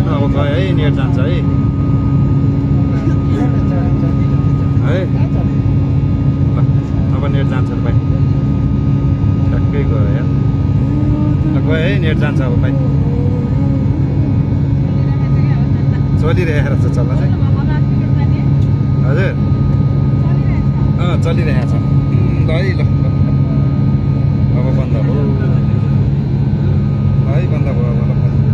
बस्नु अब गयो है नेट जान्छ है है ल अब नेट जान्छ भाइ ठ्याक्कै गयो यार गयो है नेट जान्छ अब भाइ चलिरहेको छ चल्न चाहिँ हजुर चलिरहेको छ ल है ल अब बन्द भयो है बन्द भयो अब ल